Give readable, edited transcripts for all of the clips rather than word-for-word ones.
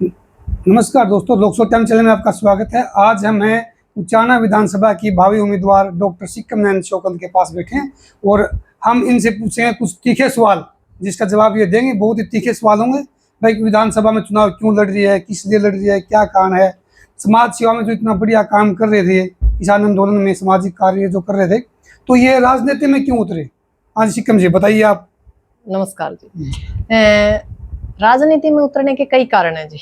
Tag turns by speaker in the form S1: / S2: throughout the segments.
S1: नमस्कार दोस्तों, Lok Sabha time channel में आपका स्वागत है। आज हम हैं उचाना विधानसभा की भावी उम्मीदवार डॉक्टर सिक्कम नयन शौकत के पास बैठे हैं और हम इनसे पूछेंगे कुछ तीखे सवाल, जिसका जवाब ये देंगे। बहुत ही तीखे सवाल होंगे। भाई, विधानसभा में चुनाव क्यों लड़ रही है, किस लिए लड़ रही है, क्या कारण है, समाज सेवा में जो इतना बढ़िया काम कर रहे थे, किसान आंदोलन में सामाजिक कार्य जो कर रहे थे, तो ये राजनीति में क्यों उतरे। आज सिक्कम जी बताइए आप।
S2: नमस्कार जी। राजनीति में उतरने के कई कारण हैं जी।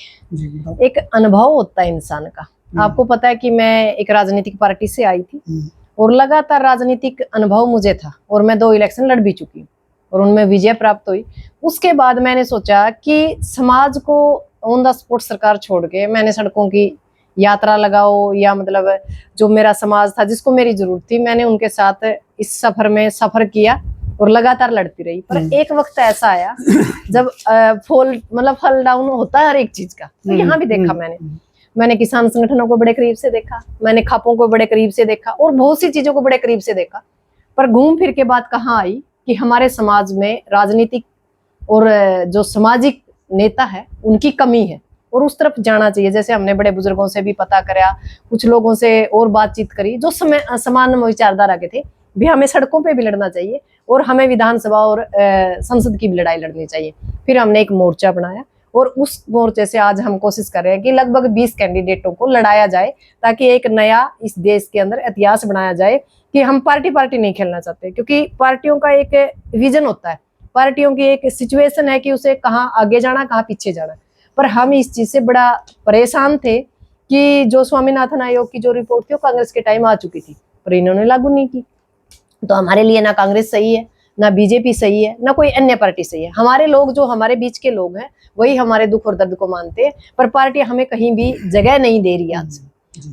S2: एक अनुभव होता है इंसान का। आपको पता है कि मैं एक राजनीतिक पार्टी से आई थी और लगातार राजनीतिक अनुभव मुझे था और मैं 2 इलेक्शन लड़ भी चुकी हूँ और उनमें विजय प्राप्त हुई। उसके बाद मैंने सोचा कि समाज को ऑन द स्पॉट सरकार छोड़ के मैंने सड़कों की यात्रा लगाओ, या मतलब जो मेरा समाज था जिसको मेरी जरूरत थी, मैंने उनके साथ इस सफर में सफर किया और लगातार लड़ती रही। पर एक वक्त ऐसा आया जब फॉल डाउन होता है हर एक चीज का। तो यहाँ भी देखा मैंने किसान संगठनों को बड़े करीब से देखा, मैंने खापों को बड़े करीब से देखा और बहुत सी चीजों को बड़े करीब से देखा। पर घूम फिर के बात कहाँ आई कि हमारे समाज में राजनीतिक और जो सामाजिक नेता है उनकी कमी है और उस तरफ जाना चाहिए। जैसे हमने बड़े बुजुर्गों से भी पता करा, कुछ लोगों से और बातचीत करी जो समान विचारधारा के थे, भी हमें सड़कों पे भी लड़ना चाहिए और हमें विधानसभा और संसद की भी लड़ाई लड़नी चाहिए। फिर हमने एक मोर्चा बनाया और उस मोर्चे से आज हम कोशिश कर रहे हैं कि लगभग 20 कैंडिडेटों को लड़ाया जाए, ताकि एक नया इस देश के अंदर इतिहास बनाया जाए कि हम पार्टी नहीं खेलना चाहते। क्योंकि पार्टियों का एक विजन होता है, पार्टियों की एक सिचुएशन है कि उसे कहाँ आगे जाना, कहाँ पीछे जाना। पर हम इस चीज से बड़ा परेशान थे कि जो स्वामीनाथन आयोग की जो रिपोर्ट थी वो कांग्रेस के टाइम आ चुकी थी, पर इन्होंने लागू नहीं की। तो हमारे लिए ना कांग्रेस सही है, ना बीजेपी सही है, ना कोई अन्य पार्टी सही है। हमारे लोग, जो हमारे बीच के लोग हैं, वही हमारे दुख और दर्द को मानते हैं। पर पार्टी हमें कहीं भी जगह नहीं दे रही। आज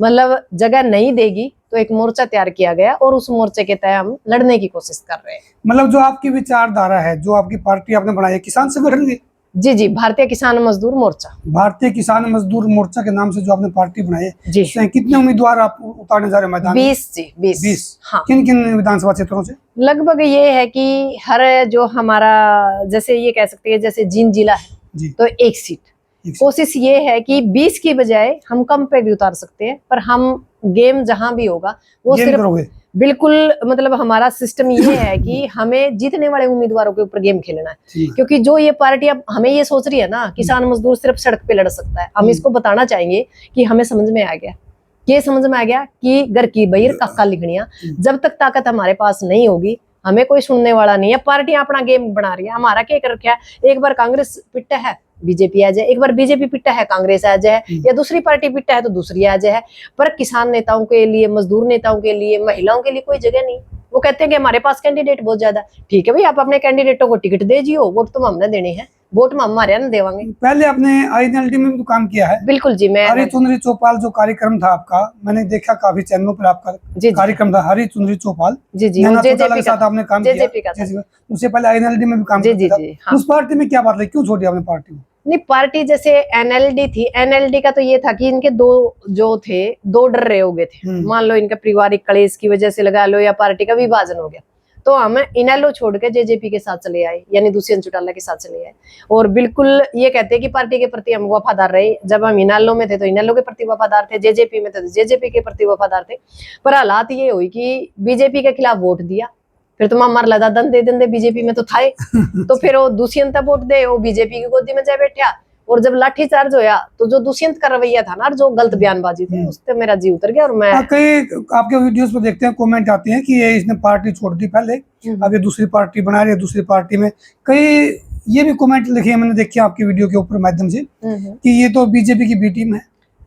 S2: मतलब जगह नहीं देगी, तो एक मोर्चा तैयार किया गया और उस मोर्चे के तहत हम लड़ने की कोशिश कर रहे हैं।
S1: मतलब जो आपकी विचारधारा है, जो आपकी पार्टी आपने बनाई है, किसान संगठन की?
S2: जी, भारतीय किसान मजदूर मोर्चा।
S1: भारतीय किसान मजदूर मोर्चा के नाम से जो आपने पार्टी बनाई है
S2: जी,
S1: कितने उम्मीदवार आप उतारने जा रहे हैं मैदान में?
S2: 20।
S1: हाँ। किन किन विधानसभा क्षेत्रों से?
S2: लगभग ये है कि हर जो हमारा, जैसे ये कह सकते हैं जैसे जींद जिला है तो एक सीट। कोशिश ये है कि 20 की बजाय हम कम पे भी उतार सकते हैं, पर हम गेम जहां भी होगा वो सिर्फ बिल्कुल, मतलब हमारा सिस्टम ये है कि हमें जीतने वाले उम्मीदवारों के ऊपर गेम खेलना है। क्योंकि जो ये पार्टी अब हमें ये सोच रही है ना, किसान मजदूर सिर्फ सड़क पे लड़ सकता है, हम इसको बताना चाहेंगे कि हमें समझ में आ गया, ये समझ में आ गया कि घर की बहिर काका लिखनिया। जब तक ताकत हमारे पास नहीं होगी, हमें कोई सुनने वाला नहीं है। पार्टी अपना गेम बना रही है, हमारा क्या कर रखा है, एक बार कांग्रेस पिट्टा है बीजेपी आ जाए, एक बार बीजेपी पिट्टा है कांग्रेस आ जाए, या दूसरी पार्टी पिट्टा है तो दूसरी आ जाए। पर किसान नेताओं के लिए, मजदूर नेताओं के लिए, महिलाओं के लिए कोई जगह नहीं। वो कहते हैं कि हमारे पास कैंडिडेट बहुत ज्यादा। ठीक है भाई, आप अपने कैंडिडेटों को टिकट दे जियो, वोट तो हमने देने हैं, वोट में हमारे ना देवांगे।
S1: पहले आपने INLD में भी तो काम किया है।
S2: बिल्कुल जी। मैं
S1: हरी चुनरी चौपाल जो कार्यक्रम था आपका, मैंने देखा काफी चैनलों पर आपका कार्यक्रम था, हरी चुनरी चौपाल।
S2: जी,
S1: के साथ आपने काम किया। उससे पहले INLD में भी काम किया। उस पार्टी में क्या बात है, क्यों छोड़ी आपने पार्टी?
S2: नहीं, पार्टी जैसे NLD थी, NLD का तो ये था कि इनके दो डर रहे हो गए थे। मान लो इनका पारिवारिक कलेश की वजह से लगा लो, या पार्टी का विभाजन हो गया, तो हम इनेलो छोड़ के JJP के साथ चले आए, यानी दुष्यंत चौटाला के साथ चले आए। और बिल्कुल ये कहते हैं कि पार्टी के प्रति हम वफादार रहे। जब हम इनेलो में थे तो इनेलो के प्रति वफादार थे, JJP में थे तो JJP के प्रति वफादार थे। पर हालात ये हुई कि बीजेपी के खिलाफ वोट दिया, फिर तुम हमारे लदा दन दे देंगे, बीजेपी में तो था तो फिर वो दुष्यंत वोट दे, वो बीजेपी की गोदी में जा बैठा। और जब लाठी चार्ज होया तो जो दुष्यंत का रवैया था ना, जो गलत बयानबाजी थी, उससे मेरा जी उतर गया। और मैं
S1: कई आपके वीडियोस पे देखते हैं, कमेंट आते हैं कि ये इसने पार्टी छोड़ दी पहले, अब ये दूसरी पार्टी बना रही है, दूसरी पार्टी में। कई ये भी कमेंट लिखे मैंने देखे आपकी वीडियो के ऊपर माध्यम से कि ये तो बीजेपी की बी टीम है।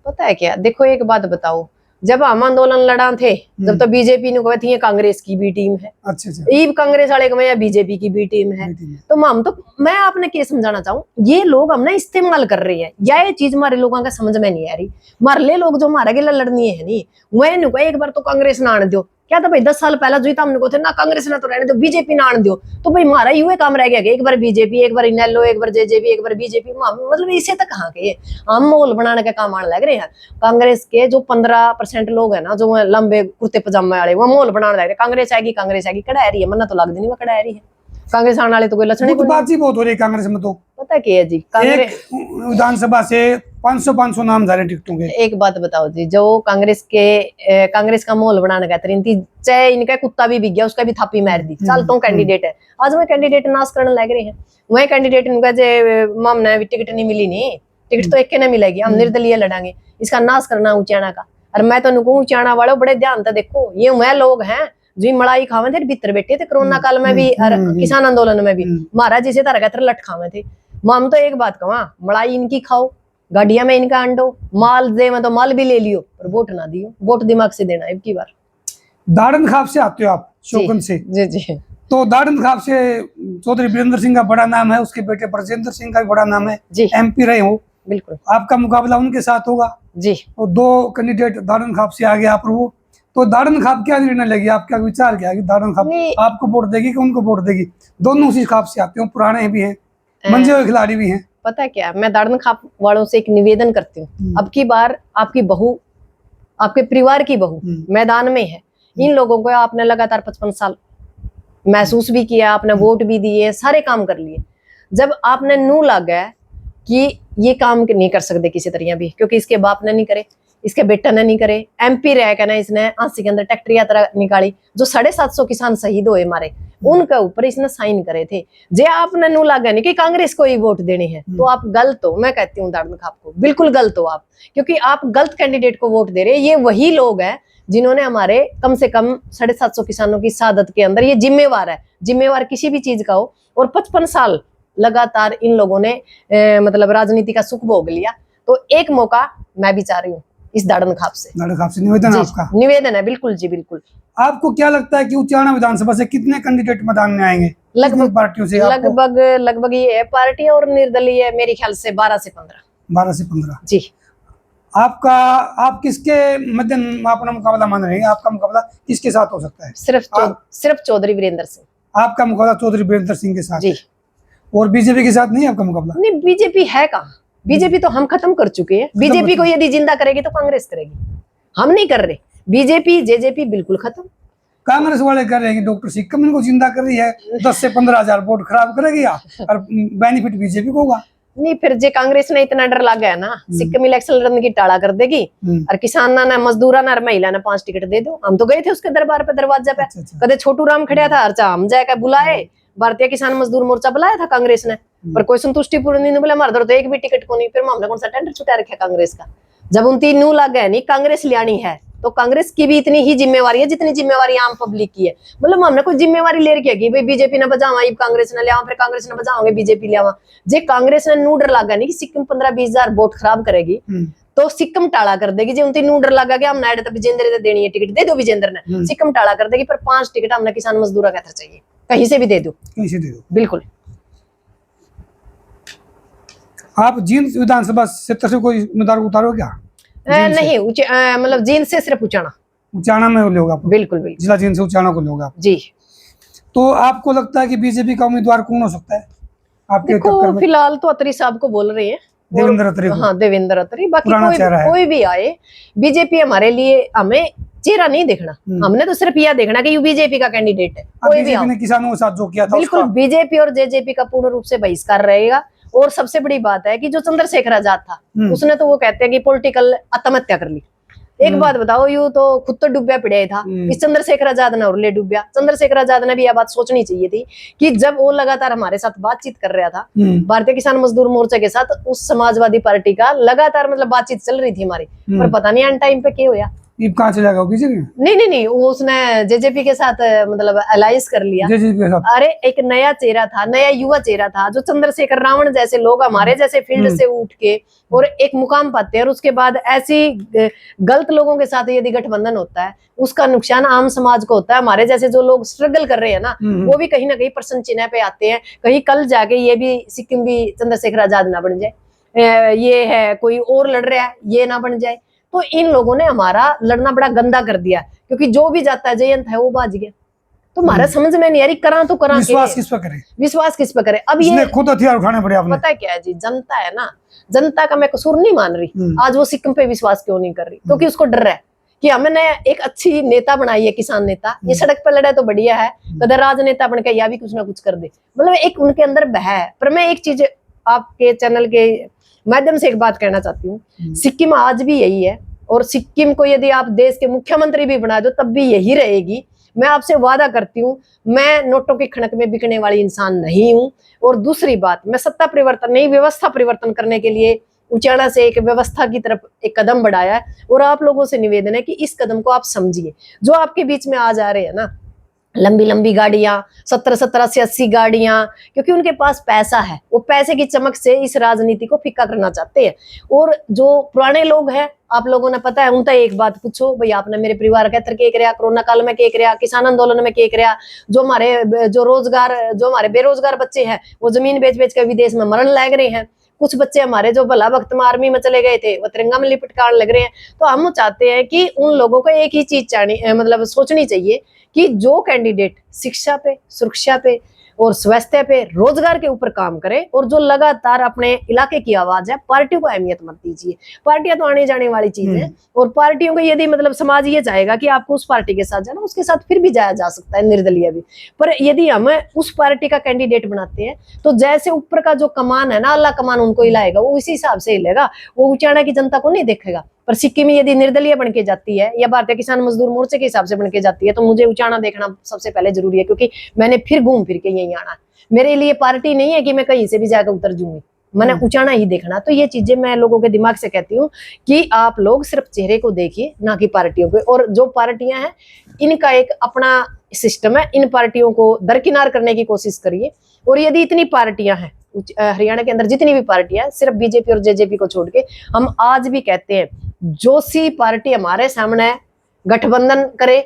S2: पता है क्या, देखो एक बात बताओ, जब हम आंदोलन लड़ा थे जब तो बीजेपी ने कहा थी कांग्रेस की बी टीम है।
S1: अच्छा।
S2: ईब कांग्रेस वाले को बीजेपी की बी टीम है। तो मैं आपने क्या समझाना चाहूँ, ये लोग हमने इस्तेमाल कर रहे हैं, या ये चीज हमारे लोगों का समझ में नहीं आ रही। मारले लोग जो हमारे गिला लड़नी है नहीं, वह एक बार तो कांग्रेस ना आने दो। क्या था भाई, 10 साल पहले जो हमने को थे ना, कांग्रेस ना तो रहने दो, बीजेपी ना आने दो। तो भाई हमारा यूं काम रह गया कि एक बार बीजेपी, एक बार इनेलो, एक बार JJP, एक बार बीजेपी। मतलब इसे तक कहाँ के हम माहौल बनाने का काम आने लग रहे हैं। कांग्रेस के जो 15% लोग है ना, जो लंबे कुर्ते पजामे वाले, वो माहौल बनाने लग रहे। कांग्रेस आएगी कड़ा रही है, मन्ना तो लग नहीं, वो कड़ा रही है। कांग्रेस आने वाले तो कोई लक्षण ही कोई नहीं।
S1: गुटबाजी बहुत हो रही है कांग्रेस में। तो
S2: पता क्या है जी, कांग्रेस
S1: एक विधानसभा से 500 नाम जा रहे हैं टिकटों के।
S2: एक बात बताओ जी, जो कांग्रेस का माहौल बनाने का तरीन थी, चाहे इनका कुत्ता भी बिक गया उसका भी थापी मार दी, चल तो कैंडिडेट है। आज वह कैंडिडेट नाश करने लग रहे हैं। वह कैंडिडेट इनका जो मामला है, टिकट नहीं मिली, नहीं टिकट तो एक के नहीं मिलेगी, हम निर्दलीय लड़ांगे, इसका नाश करना उचाना का। और मैं तो नुकू उचाना वालों बड़े ध्यान से देखो, ये वह लोग हैं जो मलाई खावे थे, भीतर बैठे थे कोरोना काल में भी और किसान आंदोलन में भी, महाराज जिसे तरह का लट खावे थे। माम तो एक बात कहवा, मलाई इनकी खाओ, गाड़िया में इनका अंडो, माल दे में तो माल भी ले लियो, पर वोट ना दियो, वोट दिमाग से देना है की बार।
S1: दाड़न खाप से आते हो आप, शोकन से।
S2: जी जी।
S1: तो दाड़न खाप से चौधरी वीरेंद्र सिंह का बड़ा नाम है, उसके बेटे ब्रजेंद्र सिंह का भी बड़ा नाम है
S2: जी,
S1: MP रहे हो।
S2: बिल्कुल
S1: आपका मुकाबला उनके साथ होगा
S2: जी।
S1: और 2 कैंडिडेट दाड़न खाप से आगे आप वो। तो दाड़न खाप क्या निर्णय लेगी, आपका विचार क्या है कि दाड़न खाप आपको वोट देगी कि उनको वोट देगी? दोनों उसी खाप से आते हो, पुराने भी हैं, मंजे हुए खिलाड़ी भी हैं।
S2: पता है क्या, मैं दाड़न खाप वालों से एक निवेदन करती हूँ, अब की बार आपकी बहू, आपके परिवार की बहू मैदान में है। इन लोगों को आपने लगातार 55 साल महसूस भी किया, आपने वोट भी दिए, सारे काम कर लिए। जब आपने नू लग गया कि ये काम नहीं कर सकते किसी तरह भी, क्योंकि इसके बाप ने नहीं करे, इसके बेटा ने नहीं करे, MP रह के ना इसने आंसी के अंदर ट्रैक्टर यात्रा निकाली, जो 750 किसान शहीद हुए मारे, उनके ऊपर इसने साइन करे थे। जे आपने नू लगा नहीं कि कांग्रेस को ही वोट देने हैं, तो आप गलत हो। मैं कहती हूँ दाड़न खाप को, बिल्कुल गलत हो आप, क्योंकि आप गलत कैंडिडेट को वोट दे रहे हैं। ये वही लोग हैं जिन्होंने हमारे कम से कम 750 किसानों की शहादत के अंदर, ये जिम्मेवार है, जिम्मेवार किसी भी चीज का हो। और 55 साल लगातार इन लोगों ने मतलब राजनीति का सुख भोग लिया। तो एक मौका मैं भी चाह रही हूँ इस दाड़न खाप से।
S1: दाड़न खाप से निवेदन है आपका?
S2: निवेदन है, बिल्कुल जी बिल्कुल।
S1: आपको क्या लगता है कि उचाना विधानसभा से कितने कैंडिडेट मैदान में आएंगे?
S2: लगभग
S1: पार्टियों से
S2: लगभग ये पार्टी और निर्दलीय मेरे ख्याल से 12 से 15।
S1: 12 से 15
S2: जी।
S1: आप किसके मध्य अपना मुकाबला मान रहे हैं? आपका मुकाबला किसके साथ हो सकता है?
S2: सिर्फ चौधरी वीरेंद्र सिंह।
S1: आपका मुकाबला चौधरी वीरेंद्र सिंह के साथ
S2: जी।
S1: और बीजेपी के साथ नहीं आपका मुकाबला?
S2: नहीं, बीजेपी है कहाँ? बीजेपी तो हम खत्म कर चुके हैं। बीजेपी को यदि जिंदा करेगी तो कांग्रेस करेगी, हम नहीं कर रहे। बीजेपी जेजेपी बिल्कुल खत्म।
S1: कांग्रेस वाले कर रहे हैं कि डॉक्टर सिक्कम इनको जिंदा कर रही है, 10 से 15 हजार वोट खराब करेगी और बेनिफिट बीजेपी को होगा।
S2: नहीं, फिर जे कांग्रेस ने इतना डर लग गया ना, सिक्किम इलेक्शन लड़ने की टाला कर देगी और किसान ना मजदूरा ना महिला ना 5 टिकट दे दो। हम तो गए थे उसके दरबार पे, दरवाजा पे, कदे छोटू राम खड़िया था, अर्चा हम जाकर बुलाए, भारतीय किसान मजदूर मोर्चा बुलाया था कांग्रेस ने, पर कोई संतुष्टि पूर्ण नहीं बोला, हमारे तो एक भी टिकट को नहीं। फिर मामला कौन सा टेंडर छुटा रखा कांग्रेस का? जब उनकी नू लग गए नहीं कांग्रेस लियानी है, तो कांग्रेस की भी इतनी ही जिम्मेवारी है जितनी जिम्मेवारी आम पब्लिक की है। मतलब हमने कोई जिम्मेवारी ले रखी है कि भाई बीजेपी ने बजावा, कांग्रेस ने लिया, फिर कांग्रेस ने बजाओगे बीजेपी लिया। जे कांग्रेस ने नू डर लगा नहीं कि सिक्किम 15-20 हजार वोट खराब करेगी, तो सिक्किम टाला कर देगी। जो उनकी नू डर लगा गया, हम नायड तो विजेंद्र ने देनी है टिकट, दे दो विजेंद्र ने, सिक्किम टाला कर देगी। पर 5 टिकट हमने किसान मजदूरा का चाहिए, कहीं से भी दे दो,
S1: कहीं से दे दो,
S2: बिल्कुल।
S1: आप जींद विधानसभा क्षेत्र से कोई उम्मीदवार उतारो क्या?
S2: नहीं, मतलब जींद से सिर्फ
S1: उचाना में लोग आप?
S2: बिल्कुल बिल्कुल,
S1: जिला जींद से उचाना को लोग आप
S2: जी।
S1: तो आपको लगता है कि बीजेपी का उम्मीदवार कौन हो सकता है आपके?
S2: देखो फिलहाल तो अत्री साहब को बोल रहे हैं,
S1: देवेंद्र अत्री।
S2: हाँ, देवेंद्र अत्री। बाकी
S1: कोई
S2: भी आए, बीजेपी हमारे लिए, हमें चेहरा नहीं देखना, हमने तो सिर्फ यह देखना कि यू बीजेपी का कैंडिडेट है। कोई भी
S1: ने किसानों के साथ जो किया था,
S2: बिल्कुल बीजेपी और जेजेपी का पूर्ण रूप से बहिष्कार रहेगा। और सबसे बड़ी बात है कि जो चंद्रशेखर आजाद था, उसने तो वो कहते हैं कि पॉलिटिकल आत्महत्या कर ली। एक बात बताओ, यू तो खुद तो डूबया पिड़े था, इस चंद्रशेखर आजाद ने और ले डूबया। चंद्रशेखर आजाद ने भी यह बात सोचनी चाहिए थी कि जब वो लगातार हमारे साथ बातचीत कर रहा था, भारतीय किसान मजदूर मोर्चा के साथ, उस समाजवादी पार्टी का लगातार मतलब बातचीत चल रही थी हमारी, पर पता नहीं एंड टाइम पे क्या हुआ।
S1: कहाँ चला गया बीजेपी?
S2: नहीं, वो उसने जेजेपी के साथ मतलब अलायंस कर लिया।
S1: जेजेपी के साथ?
S2: अरे एक नया चेहरा था, नया युवा चेहरा था, जो चंद्रशेखर रावण जैसे लोग हमारे जैसे फील्ड से उठ के और एक मुकाम पाते हैं, और उसके बाद ऐसी गलत लोगों के साथ यदि गठबंधन होता है, उसका नुकसान आम समाज को होता है। हमारे जैसे जो लोग स्ट्रगल कर रहे हैं ना, वो भी कहीं ना कहीं प्रश्न चिन्ह पे आते हैं। कहीं कल जाके ये भी सिक्किम भी चंद्रशेखर आजाद ना बन जाए, ये है कोई और लड़ रहा है, ये ना बन जाए। तो इन लोगों ने हमारा लड़ना बड़ा गंदा कर दिया, क्योंकि जो भी जाता है जयंत है वो बाज गया। तो हमारा समझ में नहीं आ रही, करा तो करा,
S1: विश्वास किस पे करे?
S2: विश्वास किस पे करे? अब ये
S1: खुद हथियार उठाने पड़े आपने।
S2: पता है क्या है जी, जनता है ना, जनता का मैं कसूर नहीं मान रही। आज वो सिक्किम पे विश्वास क्यों नहीं कर रही? क्योंकि उसको डर है कि हमने एक अच्छी नेता बनाई है, किसान नेता, ये सड़क पर लड़ा तो बढ़िया है, कदर राजनेता बन के या भी कुछ ना कुछ कर दे, मतलब एक उनके अंदर बह है। पर मैं एक चीज आपके चैनल के माध्यम से एक बात कहना चाहती हूँ, सिक्किम आज भी यही है, और सिक्किम को यदि आप देश के मुख्यमंत्री भी बना दो तब भी यही रहेगी। मैं आपसे वादा करती हूँ, मैं नोटों की खनक में बिकने वाली इंसान नहीं हूँ। और दूसरी बात, मैं सत्ता परिवर्तन नहीं, व्यवस्था परिवर्तन करने के लिए उचाना से एक व्यवस्था की तरफ एक कदम बढ़ाया है। और आप लोगों से निवेदन है कि इस कदम को आप समझिए। जो आपके बीच में आज आ रहे हैं ना, लंबी लंबी गाड़ियां, 17-17 से 80 गाड़ियां, क्योंकि उनके पास पैसा है, वो पैसे की चमक से इस राजनीति को फीका करना चाहते हैं। और जो पुराने लोग हैं, आप लोगों ने पता है, उनका एक बात पूछो, भाई आपने मेरे परिवार के के करया, कोरोना काल में के करया, किसान आंदोलन में के करया, जो हमारे बेरोजगार बच्चे हैं वो जमीन बेच बेच के विदेश में मरण लग रहे हैं, कुछ बच्चे हमारे जो भला वक्त में आर्मी में चले गए थे वो तिरंगा में लिपटकार लग रहे हैं। तो हम चाहते हैं कि उन लोगों को एक ही चीज मतलब सोचनी चाहिए कि जो कैंडिडेट शिक्षा पे, सुरक्षा पे और स्वास्थ्य पे, रोजगार के ऊपर काम करे, और जो लगातार अपने इलाके की आवाज है, पार्टियों को अहमियत मत दीजिए। पार्टियां तो आने जाने वाली चीज है, और पार्टियों को यदि मतलब समाज ये चाहेगा कि आपको उस पार्टी के साथ जाना, उसके साथ फिर भी जाया जा सकता है, निर्दलीय भी। पर यदि हम उस पार्टी का कैंडिडेट बनाते हैं तो जैसे ऊपर का जो कमान है ना, अल्लाह कमान उनको हिलाएगा, वो इसी हिसाब से हिलेगा, वो उचाना की जनता को नहीं देखेगा। पर सिक्किम यदि निर्दलीय बन के जाती है या भारतीय किसान मजदूर मोर्चे के हिसाब से बन के जाती है तो मुझे उचाना देखना सबसे पहले जरूरी है, क्योंकि मैंने फिर घूम फिर के यही आना है। मेरे लिए पार्टी नहीं है कि मैं कहीं से भी जाकर उतर जाऊंगी, मैंने उचाना ही देखना। तो ये चीजें मैं लोगों के दिमाग से कहती हूँ कि आप लोग सिर्फ चेहरे को देखिए, ना कि पार्टियों को। और जो पार्टियां हैं इनका एक अपना सिस्टम है, इन पार्टियों को दरकिनार करने की कोशिश करिए। और यदि इतनी पार्टियां हैं हरियाणा के अंदर, जितनी भी पार्टियां हैं, सिर्फ बीजेपी और जेजेपी को छोड़ के, हम आज भी कहते हैं जो सी पार्टी हमारे सामने गठबंधन करे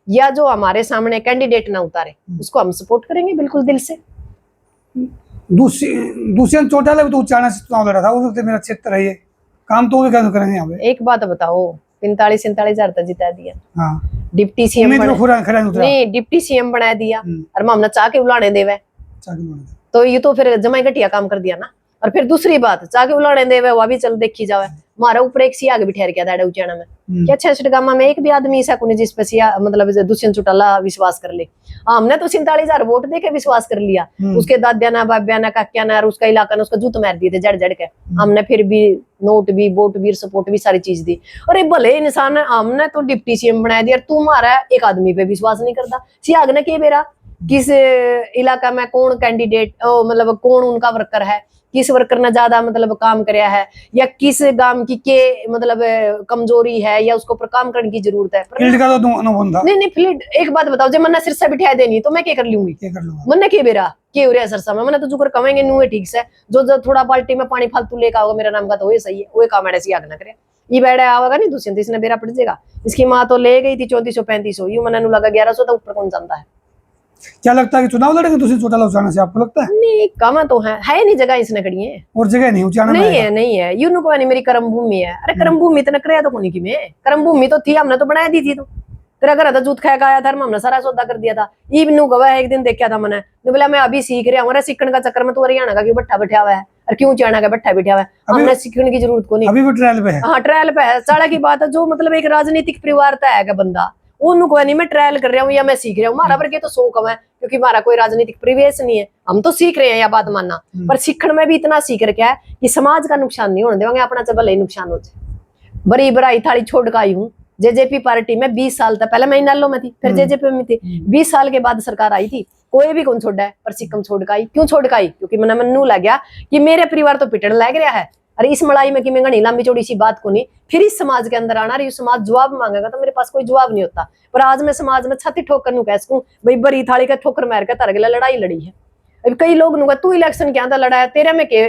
S2: या जो हमारे सामने कैंडिडेट ना उतारे, उसको हम सपोर्ट करेंगे बिल्कुल दिल से।
S1: दुष्यंत चौटाला भी तो उचाना से चुनाव लड़ा था, वो तो मेरा क्षेत्र है, ये काम तो वो क्या करेंगे यहाँ पे।
S2: एक बात बताओ, 45-47 हजार तक जिता दिया,
S1: हाँ,
S2: डिप्टी सीएम नहीं, डिप्टी सीएम बना दिया, और मामला चाह के उलाने देवे, तो ये तो फिर जमाई घटिया काम कर दिया ना। और फिर दूसरी बात, चाह के उलाने देवे वह भी चल देखी जावे, हमारा ऊपर एक सियाग भी ठहर गया था उचाना में, क्या 66 गामा में एक भी आदमी ऐसा को जिस पे मतलब दुष्यंत चौटाला विश्वास कर ले। हमने तो 47,000 वोट देके विश्वास कर लिया, उसके दादिया ना, बाबिया ना, काकिया ना, और उसका इलाका ना, उसका जूत मार दिए थे जड़ जड़ के। हमने फिर भी नोट भी, वोट भी, सपोर्ट भी, सारी चीज दी। और एक भले इंसान हमने तो डिप्टी सीएम बना दिया, तुम्हारा एक आदमी पे विश्वास नहीं करता। सियाग ने के बेरा किस इलाका में कौन कैंडिडेट, मतलब कौन उनका वर्कर है, किस वर्कर ने ज्यादा मतलब काम कराया है, या किस गांव की के मतलब कमजोरी है, या उसको पर काम करने की जरूरत है।
S1: फील्ड का तो अनुभव था।
S2: नहीं फील्ड, एक बात बताओ, जब मैंने सिरसा बिठाया देनी तो मैं क्या कर लूंगी, मैंने के बेरा के हो रहा सिरसा में, मैंने तो जुकर कमेंगे नू है ठीक से, जो थोड़ा बाल्टी में पानी फालतू लेकर आओगे मेरा नाम का तो वो सही है, वो काम ऐसी आग ना करे। ये बैठा आवेगा नहीं दुष्यंत, इसने बेरा पड़ जाएगा। इसकी माँ तो ले गई थी 3400-3500, यूं मैंने लगा 1100 तो ऊपर कौन जानता है।
S1: क्या लगता है कि चुनाव लड़ेंगे दुष्यंत चौटाला उचाना से, आपको लगता है?
S2: नहीं, काम तो है नहीं, जगह इसने खड़ी है,
S1: और जगह नहीं उचाना
S2: नहीं है यूं को नहीं, मेरी कर्म भूमि है। अरे कर्म भूमि इतना कराया तो कोनी की में, कर्म भूमि तो थी, हमने तो बनाया दी थी, तो तेरा घर था जूत खाया आया था, हमने सारा सौदा कर दिया था। ईबनू गवा एक दिन देखा था मैंने, बोला मैं अभी सीख रहा हूँ, सीखने का चक्कर में तो हरियाणा का क्यों बट्ठा बैठा हुआ है, और क्यों चाणा का बट्ठा बैठा हुआ है, हमने सीखने की जरूरत को नहीं,
S1: अभी भी ट्रायल पे है।
S2: हाँ ट्रायल पे है, साड़ा की बात है। जो मतलब एक राजनीतिक परिवार है बंदा, उनको नहीं मैं ट्रायल कर रहा हूँ या मैं सीख रहा हूँ, हमारा वर्ग तो 100 कम है, क्योंकि हमारा कोई राजनीतिक परिवेश नहीं है, हम तो सीख रहे हैं, या बात मानना। पर सीखने में भी इतना सीख रखा है कि समाज का नुकसान नहीं होने देंगे, अपना चबल ही नुकसान हो जाए। बड़ी बड़ाई थाली छोड़ कर आई हूँ जेजेपी पार्टी में 20 साल तक, पहले मैं इनालो में थी, फिर जेजेपी में थी, 20 साल के बाद सरकार आई थी, कोई भी कौन छोड़ा है, पर सिक्किम छोड़ कर आई। क्यों छोड़ कर आई? क्योंकि मैंने मनु लग गया कि मेरे परिवार तो पिटने लग रहा है, अरे इस मड़ाई में कि मैं घनी लंबी चौड़ी सी बात को नहीं, फिर इस समाज के अंदर आना, इस समाज जवाब मांगेगा तो मेरे पास कोई जवाब नहीं होता। पर आज मैं समाज में छाती ठोकर नू कह सकूं, भाई बड़ी थाली का ठोकर मार के तार गला लड़ाई लड़ी है। अब कई लोग नूगा तू इलेक्शन क्या था लड़ा है, तेरे में के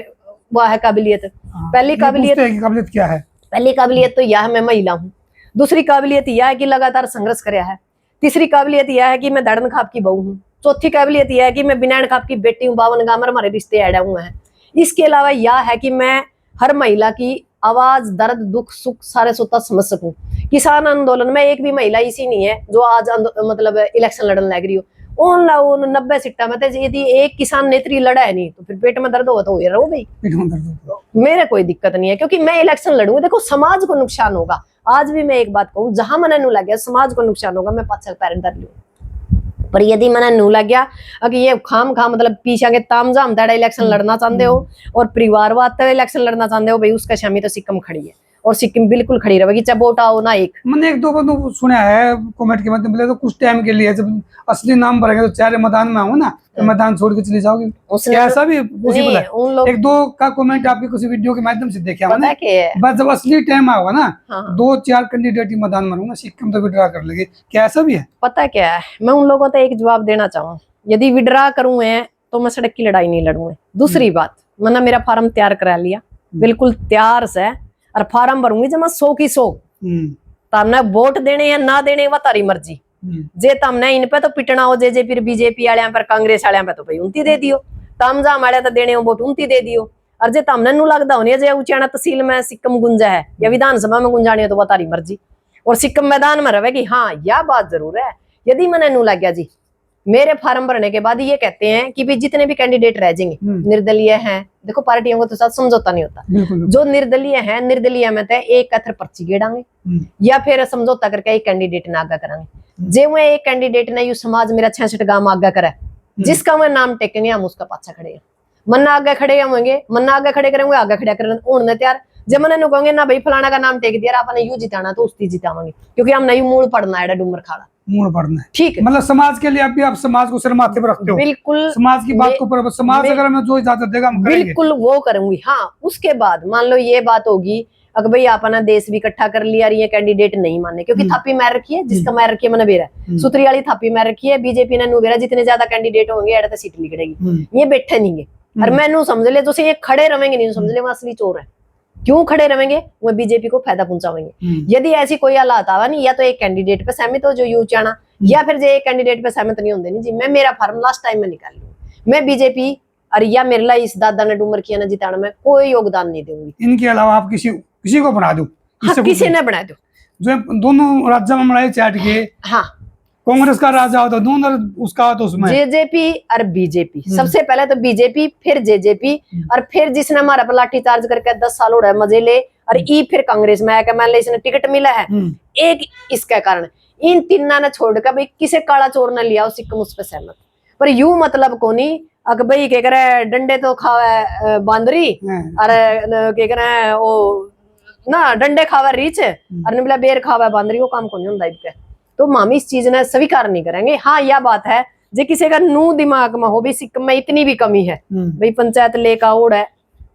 S2: वह है काबिलियत। पहली काबिलियत
S1: क्या है?
S2: पहली काबिलियत तो यह है मैं महिला हूँ, दूसरी काबिलियत यह है कि लगातार संघर्ष कराया है, तीसरी काबिलियत यह है कि मैं दड़न खाप की बहू हूँ, चौथी काबिलियत यह है कि मैं बिनान खाप की बेटी हूँ, 52 गामर हमारे रिश्ते ऐड हुए हैं। इसके अलावा यह है कि मैं हर महिला की आवाज, दर्द, दुख, सुख सारे सोता समझ सकूं। किसान आंदोलन में एक भी महिला इसी नहीं है जो आज मतलब इलेक्शन लड़ने लग रही हो। उन 90 सीटा में यदि एक किसान नेत्री लड़ा है नहीं तो फिर पेट में दर्द हो तो रहो भाई, मेरे कोई दिक्कत नहीं है, क्योंकि मैं इलेक्शन लड़ूंगी। देखो समाज को नुकसान होगा, आज भी मैं एक बात कहूँ, जहां मना नू लग गया समाज को नुकसान होगा, मैं पाछे पैर धर लूँ। पर यदि मना नू लग गया कि ये खाम खा मतलब पीछा के ताम जाम तड़ा इलेक्शन लड़ना चाहते हो और परिवारवाद तड़ा इलेक्शन लड़ना चाहते हो भाई, उसका शामी तो सिक्किम खड़ी है और सिक्किम बिल्कुल खड़ी रहेगी, चाहे वोट आओ ना एक।
S1: मैंने एक दो बंदों सुना है कमेंट के माध्यम से, तो कुछ टाइम के लिए जब असली नाम भरेंगे तो चाहे मैदान में आओ ना तो मैदान छोड़ के चली जाओगी, क्या ऐसा भी पॉसिबल है?
S2: उन लोग
S1: एक दो का कमेंट आपके किसी वीडियो के माध्यम से देखा
S2: पता
S1: मैंने,
S2: है
S1: बस जब असली टाइम आएगा ना
S2: हाँ।
S1: 2-4 कैंडिडेट ही मैदान में रहूंगा, सिक्किम तो विड्रा कर लेगी, क्या ऐसा भी है?
S2: पता क्या है, मैं उन लोगों को एक जवाब देना चाहूँ, यदि विड्रा करूँ तो मैं सड़क की लड़ाई नहीं लड़ूंगी। दूसरी बात, मैंने मेरा फार्म तैयार करा लिया, बिल्कुल तैयार से, और फार्म भरूंगी जब मैं 100 की 100। तमने वोट देने या ना देने वह तारी मर्जी, जे तमने इन पे तो पिटना हो, जे फिर बीजेपी वाले पर कांग्रेस वाले पे तो भाई उनती दे दियो, तम जा माड़े तो देने वोट उनती दे दियो। और जे तमने नू लगता होने जे उचाना तहसील में सिक्किम गुंजा है या विधानसभा में गुंजानी है तो वह तारी मर्जी, और सिक्किम मैदान में रहेगी। हाँ यह बात जरूर है, यदि मैंने नू लग गया जी, मेरे फार्म भरने के बाद ये कहते हैं कि भी जितने भी कैंडिडेट रह जाएंगे निर्दलीय हैं, देखो पार्टियों को तो साथ समझौता नहीं होता, जो निर्दलीय है निर्दलीय में तो एक कथर पर्ची गेड़ांगे या फिर समझौता करके एक कैंडिडेट ने आगा करांगे। जे वो एक कैंडिडेट ने यू समाज मेरा 66 गांव आगा करा, जिसका मैं नाम टेकेंगे हम उसका पाछा खड़े, मन्ना आगे खड़े होंगे, मन्ना आगे खड़े करेंगे, आगे खड़े करेंगे तैयार। जब मैंने नु कहोगे ना भाई फलाना का नाम टेक दिया आपने यू जिताना तो उसकी जितावांगे, क्योंकि हम नहीं मूड पड़ना है डूमर खाड़ा
S1: मूड पड़ना है,
S2: ठीक है।
S1: मतलब समाज के लिए आप समाज को सिर माथे पर रखते हो,
S2: बिल्कुल
S1: समाज की बात को ऊपर, समाज अगर हमें जो इजाजत देगा हम करेंगे,
S2: बिल्कुल वो करूंगी। हाँ उसके बाद मान लो ये बात होगी अगर भाई अपना देश भी इकट्ठा कर लिया और ये कैंडिडेट नहीं माने, क्योंकि थापी मार रखी है, जिसका मार रखी है मैंने बेरा सुतरी वाली थापी मार रखी है, बीजेपी ने नु बेरा जितने ज्यादा कैंडिडेट होंगे एड़ा तो सीट निकलेगी, ये बैठे नहीं है। और मैं नू समझ ले जो ये खड़े रहेंगे नहीं समझ ले वो असली चोर है, क्यों खड़े रहेंगे, वो बीजेपी को फायदा पहुंचाएंगे। यदि ऐसी कोई हालात आवा नहीं, या तो एक कैंडिडेट पे सहमत हो जो यू चाहना, या फिर जो एक कैंडिडेट पे सहमत नहीं होंगे नहीं जी, मैं मेरा फार्म लास्ट टाइम में निकाल लूँ, मैं बीजेपी और या मेरे ला इस दादा ने डूमर किया ना जिताने में कोई योगदान नहीं दूंगी।
S1: इनके अलावा आप किसी को बना दो,
S2: किसी ने बना दो,
S1: जो दोनों राज्य में लड़ाई चाट के, हाँ कांग्रेस का राजा होता दोनों उसका तो उसमें
S2: जेजेपी और बीजेपी, सबसे पहले तो बीजेपी फिर जेजेपी, और फिर जिसने हमारा पर लाठी चार्ज करके 10 साल हो रहा है मजे ले, और ई फिर कांग्रेस में आया मान ले इसने टिकट मिला है एक, इसके कारण इन तीनों ने छोड़कर भाई किसे काला चोर ने लिया सिक्किम उस पर सहमत। पर यू मतलब को नहीं अक भाई क्या करे डंडे तो खावे बांदरी और क्या करे वो ना डंडे खावे रीछ और निबला बेर खावे बांदरी, वो काम को नहीं होता। तो मामी इस चीज ने स्वीकार नहीं करेंगे। हाँ यह बात है जे किसी का नू दिमाग में हो भी सिक्किम में इतनी भी कमी है भाई पंचायत लेका ओढ़ है,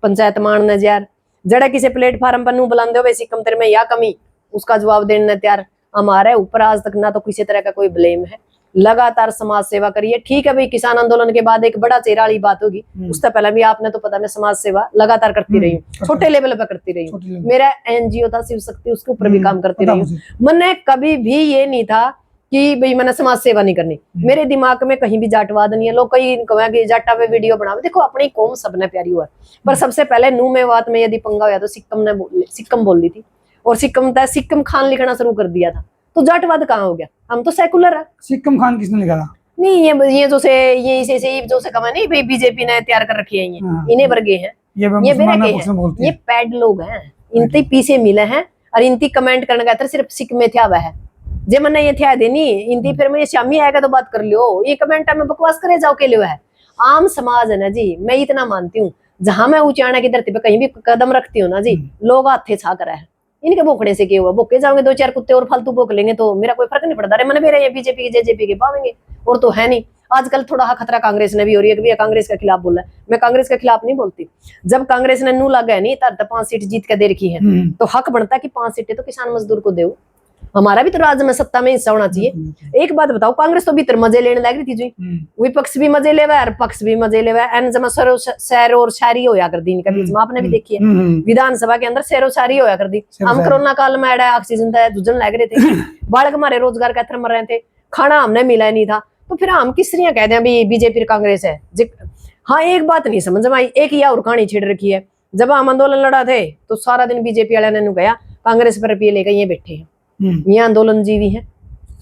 S2: पंचायत मान न यार जड़ा किसी प्लेटफार्म पर नू बुलाते हो भाई सिक्किम तेरे में या कमी, उसका जवाब देने तैयार हमारे ऊपर आज तक ना तो किसी तरह का कोई ब्लेम है। लगातार समाज सेवा करिए, ठीक है भाई किसान आंदोलन के बाद एक बड़ा चेहरा वाली बात होगी, उससे पहले भी आपने तो पता मैं समाज सेवा लगातार करती रही हूँ, छोटे लेवल पर करती रही हूँ, मेरा एनजीओ था शिव शक्ति उसके ऊपर भी काम करती रही हूँ। मैंने कभी भी ये नहीं था कि भाई मैंने समाज सेवा नहीं करनी, मेरे दिमाग में कहीं भी जाटवाद नहीं है। लोग कई कहेंगे जाटा पे वीडियो बनावे, देखो अपनी कौम सबने प्यारी हुआ, पर सबसे पहले नू में बात में यदि पंगा हुआ तो सिक्किम बोल ली थी, और सिक्किम खान लिखना शुरू कर दिया था, तो जाटवाद कहाँ हो गया? हम तो सेकुलर है।
S1: सिक्किम खान किसने निकाला?
S2: नहीं ये जो से ये इसे जो से कमा नहीं भाई बीजेपी ने तैयार कर रखी है, इन्हें वर्गे हैं, ये बेरे ये पैड लोग हैं, इनते पीछे मिले हैं और इनती कमेंट करने का सिर्फ सिक्किम में था वह जे मैंने ये थे देनी इनती, फिर मैं शामी आएगा तो बात कर लियो, ये कमेंट में बकवास करे जाओ के लिए है। आम समाज है ना जी, मैं इतना मानती हूँ जहां मैं ऊंचाना की धरती पे कहीं भी कदम रखती हूँ ना जी, लोग हाथे छा कर है, इनके भोकड़े से क्या हुआ, भोके जाओगे 2-4 कुत्ते और फालतू भोक लेंगे तो मेरा कोई फर्क नहीं पड़ता। अरे मैंने मेरे बीजेपी के जेजेपी के पावेंगे और तो है नहीं। आजकल थोड़ा खतरा कांग्रेस ने भी हो रही है कि कांग्रेस के खिलाफ बोला, मैं कांग्रेस के खिलाफ नहीं बोलती। जब कांग्रेस ने नू लगा नहीं तब 5 सीट जीत के दे रखी है, तो हक बनता है कि 5 सीटें तो किसान मजदूर को दे, हमारा भी तो राज्य में सत्ता में हिस्सा होना चाहिए। एक बात बताओ, कांग्रेस तो भीतर मजे लेने लग रही थी जी, विपक्ष भी मजे ले और पक्ष भी मजे ले, एन जमा शहर और शायरी होया कर दी इनके बीच में, आपने भी देखी है विधानसभा के अंदर शहर और शायरी होया कर दी। हम कोरोना काल में एडा ऑक्सीजन था जुझन लग रहे थे, बालक हमारे रोजगार का मर रहे थे, खाना हमने मिला नहीं था, तो फिर हम किस तरह कहते हैं बीजेपी कांग्रेस है। हाँ एक बात नहीं समझ में आई, एक यह और कहानी छिड़ रखी है, जब हम आंदोलन लड़ा थे तो सारा दिन बीजेपी वाले ने गया कांग्रेस पर रुपये लेकर ये बैठे हैं, ये आंदोलन जीवी है।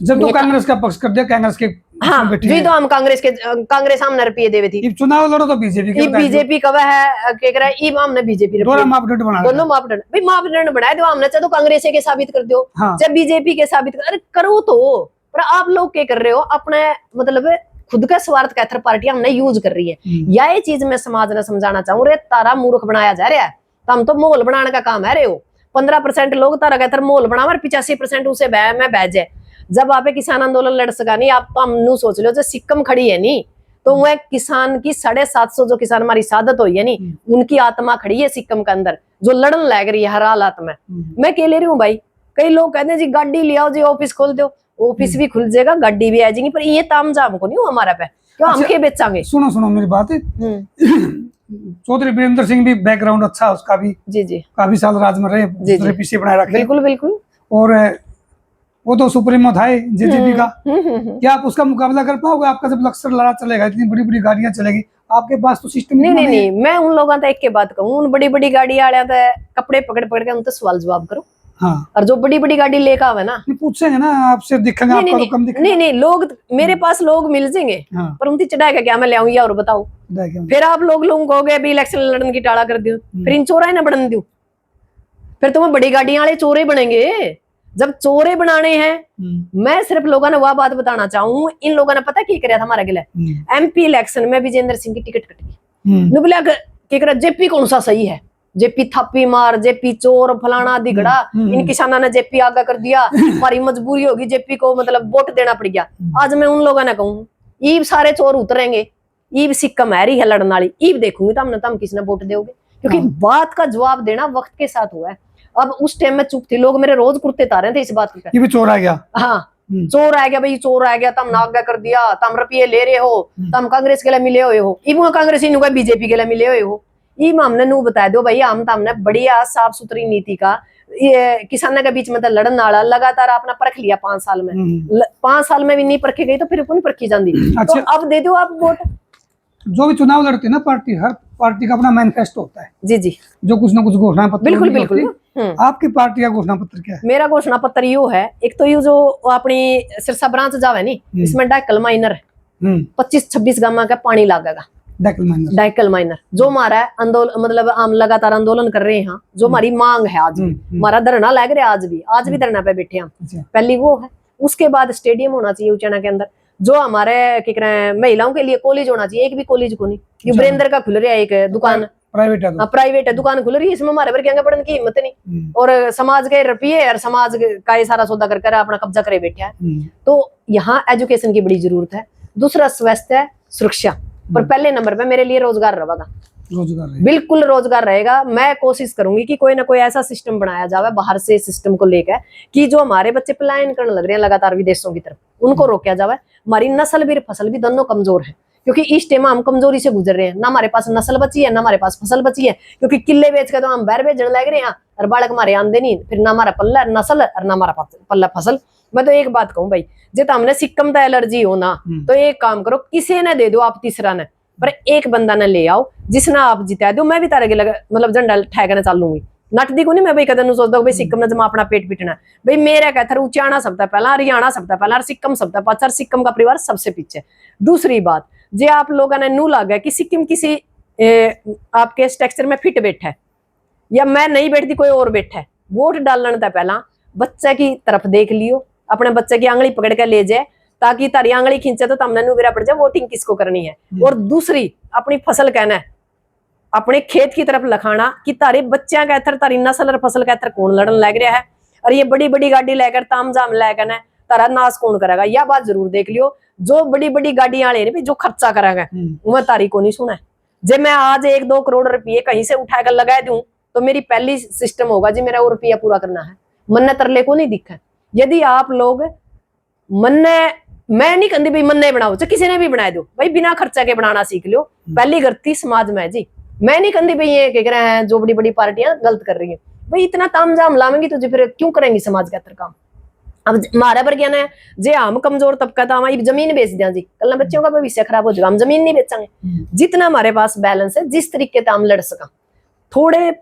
S1: जब तो कांग्रेस का पक्ष कर दिया, कांग्रेस के
S2: हाँ
S1: बैठी
S2: जी,
S1: है।
S2: तो हम कांग्रेस हमने रुपये देवे थी।
S1: ये चुनाव लड़ो तो बीजेपी के बताइए।
S2: बीजेपी कब है के करा ई हमने बीजेपी
S1: दोनों मापदंड बना
S2: दोनों मापदंड भाई मापदंड बनाए दो हमने, चाहे तो कांग्रेस के साबित कर दो,
S1: हाँ।
S2: चाहे बीजेपी के साबित कर, अरे करो तो। पर आप लोग क्या कर रहे हो, अपने मतलब खुद का स्वार्थ का पार्टियां हमने यूज कर रही है। या ये चीज मैं समाज ने समझाना चाहूँ, रे तारा मूर्ख बनाया जा रहा है, हम तो माहौल बनाने का काम है रे हो। 15% लोग तारा कहते माहौल बनावा, 85% उसे मैं बैज है। जब आप किसान आंदोलन लड़ सका नहीं, आप तो हम नू सोच लो जो सिक्कम खड़ी है नहीं, तो वह किसान की 750 जो किसान हमारी शहादत हुई है नहीं, उनकी आत्मा खड़ी है सिक्कम के अंदर, जो लड़न लग रही है हर हालात में। मैं कह ले रही हूँ भाई, कई लोग कहते हैं जी गाड़ी ले आओ जी, ऑफिस खोल दो, ऑफिस भी खुल जाएगा, गाड़ी भी आ जाएगी, पर ये ताम जाम को नहीं हो हमारा पे, क्यों हम के बेचांगे।
S1: सुनो मेरी बात है। चौधरी वीरेंद्र सिंह भी बैकग्राउंड अच्छा है उसका भी, जी काफी साल राज में रहे, पीछे बनाए रखे।
S2: बिल्कुल। और
S1: वो तो सुप्रीमो था जेजेपी का। क्या आप उसका मुकाबला कर पाओगे? आपका जब लक्सर लड़ा चलेगा, इतनी बड़ी बड़ी गाड़ियां चलेगी, आपके पास तो सिस्टम
S2: नहीं। मैं उन लोगों तक एक के बात कहूँ, उन बड़ी बड़ी गाड़ी वाले कपड़े पकड़ के उनसे सवाल जवाब करो। हाँ। और जो बड़ी बड़ी गाड़ी लेकर आवे ना,
S1: पूछेंगे ना आपसे, दिखेंगे आपका तो कम दिखेगा।
S2: नहीं लोग मेरे पास लोग मिल जाएंगे, पर उनकी चढ़ाई का क्या मैं ले आऊंगी और बताओ। फिर आप लोग कहोगे अभी इलेक्शन लड़ने की टाला कर दियो, फिर इन चोरा ना बढ़न दियो, फिर तुम्हें बड़ी गाड़ियां वाले चोरे बनेंगे। जब चोरे बनाने हैं, मैं सिर्फ लोगों ने वह बात बताना चाहूँ, इन लोगों ने पता क्या किया था हमारे गिले MP इलेक्शन में विजेंद्र सिंह की टिकट कट गई। जेपी कौन सा सही है, जेपी थापी मार, जेपी चोर फलाना दिगड़ा, इन किसानों ने जेपी आगा कर दिया, हमारी मजबूरी होगी जेपी को मतलब वोट देना पड़ गया। आज मैं उन लोगों ने कहूँ ईब सारे चोर उतरेंगे, ईब सिक्कम है रही है लड़ने वाली, ईब देखूंगी तो हम किसने वोट दोगे, क्योंकि बात का जवाब देना वक्त के साथ हुआ है। अब उस टाइम में चुप थी, लोग मेरे रोज कुर्ते तारे थे इस बात की, ये भी चोर आ गया। हाँ चोर आ गया भाई, चोर आ गया, तम नागा कर दिया, तम रुपये ले रहे हो, तम कांग्रेस के लिए मिले हुए हो, इब कांग्रेस बीजेपी के लिए मिले हुए हो। इब हमने नू बता दो भाई, हम हमने बढ़िया साफ सुथरी नीति का किसानों के बीच में लड़न नाला लगातार अपना परख लिया 5 साल में। 5 साल में भी नहीं परखी गई तो फिर कौन परखी जाती। तो अब दे दो आप वोट। जो भी चुनाव लड़ते हैं ना पार्टी, हर पार्टी का अपना मैनिफेस्टो होता है। जी जो कुछ ना कुछ घोषणा पत्र। बिल्कुल। आपकी पार्टी का घोषणा पत्र क्या है? मेरा घोषणा पत्र यो है, एक तो यो जो अपनी सिरसा ब्रांच जावे नी, इसमें डाइकल माइनर 25-26 गांव का पानी लागेगा। डाइकल माइनर जो हमारा आंदोलन मतलब हम लगातार आंदोलन कर रहे हैं, जो हमारी मांग है, आज हमारा धरना लग रहा है, आज भी धरना पे बैठे हम। पहली वो है, उसके बाद स्टेडियम होना चाहिए उचाना के अंदर, जो हमारे क्या कह रहे हैं महिलाओं के लिए कॉलेज होना चाहिए। एक भी कॉलेज को नहीं, वीरेंद्र का खुल रहा है एक दुकान, प्राइवेट है दुकान खुल रही है, इसमें हमारे वर्ग पढ़ने की हिम्मत नहीं, और समाज के रुपये और समाज का ये सारा सौदा कर अपना कब्जा करे बैठा है। तो यहाँ एजुकेशन की बड़ी जरूरत है। दूसरा स्वास्थ्य सुरक्षा, पर पहले नंबर पे मेरे लिए रोजगार रहेगा। बिल्कुल रोजगार रहेगा। मैं कोशिश करूंगी कि कोई ना कोई ऐसा सिस्टम बनाया जाए बाहर से सिस्टम को लेकर, कि जो हमारे बच्चे पलायन करने लग रहे हैं लगातार विदेशों की तरफ, उनको रोका जाए। हमारी नस्ल भी फसल भी दोनों कमजोर है, क्योंकि इस टाइम हम कमजोरी से गुजर रहे हैं, ना हमारे पास नस्ल बची है ना हमारे पास फसल बची है, क्योंकि किले बेच के तो हम बैर बेचने लग रहे हैं और बालक हमारे आंदे नहीं, फिर ना हमारा पल्ला नस्ल और ना हमारा पल्ला फसल। मैं तो एक बात कहूँ भाई, जितना हमने सिक्कम का एलर्जी हो ना, तो एक काम करो, किसी ने दे दो आप तीसरा ने, पर एक बंदा ने ले आओ जिसना आप जिता दो, मैं भी तारे मतलब झंडा ठहकने चालूंगी। नटदी को नहीं मैं भाई कदम सोचता हूँ भाई सिक्कम ने जमा अपना पेट पिटना भाई, मेरा कहता है उचाना सबसे पहला, हरियाणा सबसे पहला, सिक्कम सबसे पाछा, सिक्कम का परिवार सबसे पीछे। दूसरी बात, जे आप लोगों ने नू लगा कि सिक्किम किसी आपके स्ट्रक्चर में फिट बैठा है या मैं नहीं बैठती कोई और बैठा है, वोट डालने तक पहला बच्चे की तरफ देख लियो, अपने बच्चे की आंगली पकड़ के ले जाए, ताकि तारी आंगली खींचे तो तमने नू विरा पड़ जाए वोटिंग किसको करनी है। और दूसरी, अपनी फसल कहना है, अपने खेत की तरफ लखाना कि तारे बच्चा का एथर, तारी नस्ल और फसल का एथर कौन लड़न लग रहा है, और ये बड़ी बड़ी गाड़ी लेकर तामझाम लेकर तारा नाश कौन करेगा। यह बात जरूर देख लियो, जो बड़ी बड़ी गाड़ियां वाले जो खर्चा करेगा वह तारी को नहीं सुना है। जब मैं आज 1-2 करोड़ रुपये कहीं से उठाकर लगा दूं, तो मेरी पहली सिस्टम होगा जी मेरा वो रुपया पूरा करना है, मन्ने तरले को नहीं दिखा। यदि आप लोग मन्ने, मैं नहीं कहती भाई मन्ने बनाओ, चाहे किसी ने भी बनाए दो भाई, बिना खर्चा के बनाना सीख लो। पहली गलती समाज में जी, मैं नहीं कहती भाई ये कह रहे हैं जो बड़ी बड़ी पार्टियां गलत कर रही है भाई, इतना तामझाम लावेंगी तो फिर क्यों करेंगी समाज के अंदर काम। अब हमारा पर क्या है, जे हम कमजोर तबका था हमारी जमीन बेच दिया जी, कल बच्चों का भविष्य खराब हो जाएगा, हम जमीन नहीं बेचेंगे। जितना हमारे पास बैलेंस है, जिस तरीके से हम लड़ सका, थोड़े